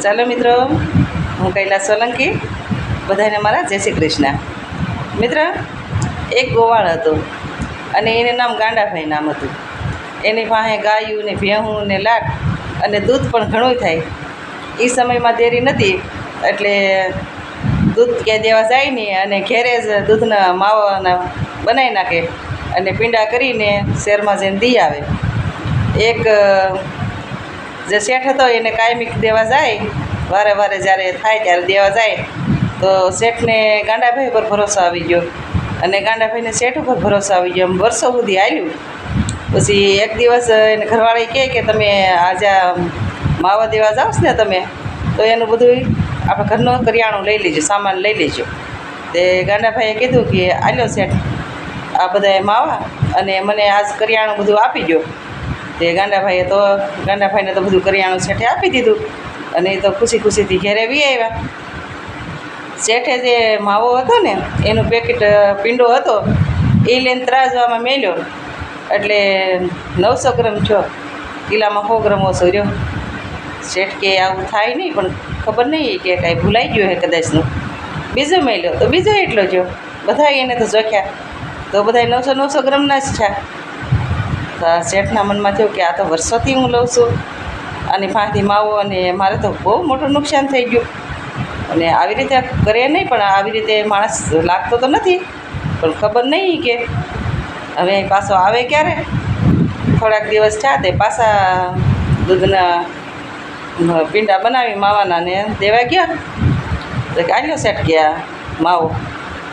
ચાલો મિત્રો, હું કૈલાસ સોલંકી, બધાને મારા જય શ્રી કૃષ્ણ. મિત્ર, એક ગોવાળ હતો અને એને નામ ગાંડાભાઈ નામ હતું. એની પાસે ગાયું ને ભેહું ને લાટ અને દૂધ પણ ઘણું થાય. એ સમયમાં ડેરી નથી એટલે દૂધ ક્યાંય દેવા જાય નહીં અને ઘેરે જ દૂધના માવાના બનાવી નાખે અને પીંડા કરીને શહેરમાં જઈને દી આવે. એક જે શેઠ હતો એને કાયમી દેવા જાય, વારે વારે જ્યારે થાય ત્યારે દેવા જાય તો શેઠને ગાંડાભાઈ ઉપર ભરોસો આવી ગયો અને ગાંડાભાઈને શેઠ ઉપર ભરોસો આવી ગયો. વર્ષો સુધી હાલ્યું. પછી એક દિવસ એને ઘરવાળી કહે કે તમે આજે માવા દેવા જાઓ ને તમે, તો એનું બધું આપણે ઘરનું કરિયાણું લઈ લેજો, સામાન લઈ લેજો. તે ગાંડાભાઈએ કીધું કે આલ્યો શેઠ આ બધા માવા અને મને આજ કરિયાણું બધું આપી દો. તે ગાંડાભાઈને તો બધું કરિયાણું શેઠે આપી દીધું અને એ તો ખુશી ખુશીથી ઘેરે વી આવ્યા. શેઠે જે માવો હતો ને એનું પેકેટ પીંડો હતો એ લઈને ત્રાજવામાં મેલ્યો એટલે 900 ગ્રામ થયો, કિલામાં 100 ગ્રામ ઓછો રહ્યો. શેઠ કે આવું થાય નહીં, પણ ખબર નહીં કે કાંઈ ભૂલાઈ ગયું હે કદાચનું. બીજો મેલ્યો તો બીજો એટલો થયો. બધા એને તો જોખ્યા તો બધા 900 ગ્રામના જ છે. તો શેઠના મનમાં થયું કે આ તો વર્ષોથી હું લઉં છું આની પાસેથી માવો અને મારે તો બહુ મોટું નુકસાન થઈ ગયું. અને આવી રીતે કરે નહીં, પણ આવી રીતે માણસ લાગતો તો નથી, પણ ખબર નહીં કે હવે પાછો આવે ક્યારે. થોડાક દિવસ થયા તે પાછા દૂધના પીંડા બનાવી માવાના ને દેવા ગયા. તો આલ્યો શેઠ ગયા માવો,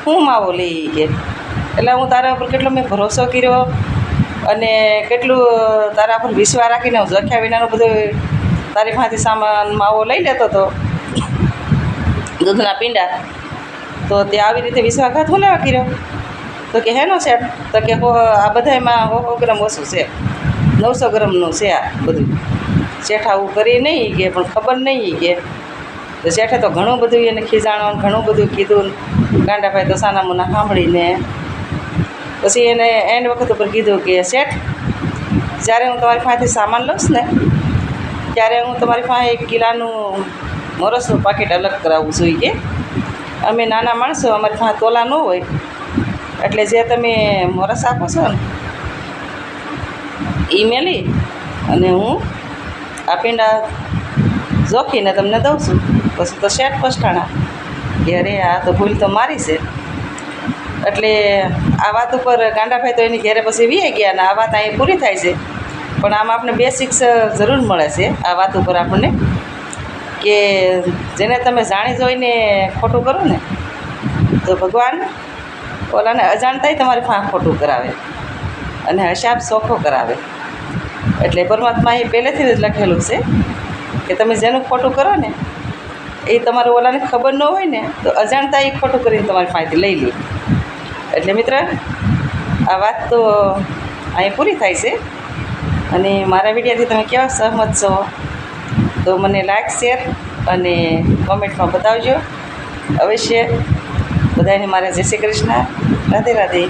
હું માવો લઈ કે એટલે હું તારા ઉપર કેટલો મેં ભરોસો કર્યો અને કેટલું તારા પર વિશ્વાસ રાખીને હું જોખ્યા વિનાનું બધું તારી પાસેથી સામાન માવો લઈ લેતો હતો, દૂધના પીંડા. તો તે આવી રીતે વિશ્વાસઘાત હું લેવા કર્યો? તો કે હેનો શેઠ? તો કે આ બધામાં 100 ગ્રામ ઓછું છે, 900 ગ્રામનું છે આ બધું. શેઠ આવું કરી નહીં કે, પણ ખબર નહીં કે. તો શેઠે તો ઘણું બધું એને ખીજાણો, ઘણું બધું કીધું. ગાંડાભાઈ તો સાના મુના સાંભળીને પછી એને એન્ડ વખત ઉપર કીધું કે શેઠ, જ્યારે હું તમારી પાસેથી સામાન લઉં ને ત્યારે હું તમારી પાસે 1 કિલાનું મોરસનું પાકીટ અલગ કરાવું છું. કે અમે નાના માણસો, અમારી પાસે તોલા ન હોય, એટલે જે તમે મોરસ આપો છો ને એ મેલી અને હું આ પીંડા જોખીને તમને દઉં છું. પછી તો શેઠ પછાણા કે અરે આ તો ભૂલ તો મારી છે. એટલે આ વાત ઉપર ગાંડાભાઈ તો એની ઘેરે પછી વી ગયા ને આ વાત અહીં પૂરી થાય છે. પણ આમાં આપણે બેસિક્સ જરૂર મળે છે આ વાત ઉપર આપણને, કે જેને તમે જાણી જોઈને ખોટું કરો ને તો ભગવાન ઓલાને અજાણતાય તમારી પાસે ખોટું કરાવે અને હિસાબ ચોખ્ખો કરાવે. એટલે પરમાત્માએ પહેલેથી જ લખેલું છે કે તમે જેનું ખોટું કરો ને એ તમારું ઓલાને ખબર ન હોય ને તો અજાણતા એ ખોટું કરીને તમારી પાસેથી લઈ લે. એટલે મિત્ર, આ વાત તો અહીં પૂરી થાય છે. અને મારા વિડીયોથી તમે કેવા સહમત છો તો મને લાઈક, શેર અને કોમેન્ટમાં બતાવજો અવશ્ય. બધાને મારા જય શ્રી કૃષ્ણ, રાધે રાધે.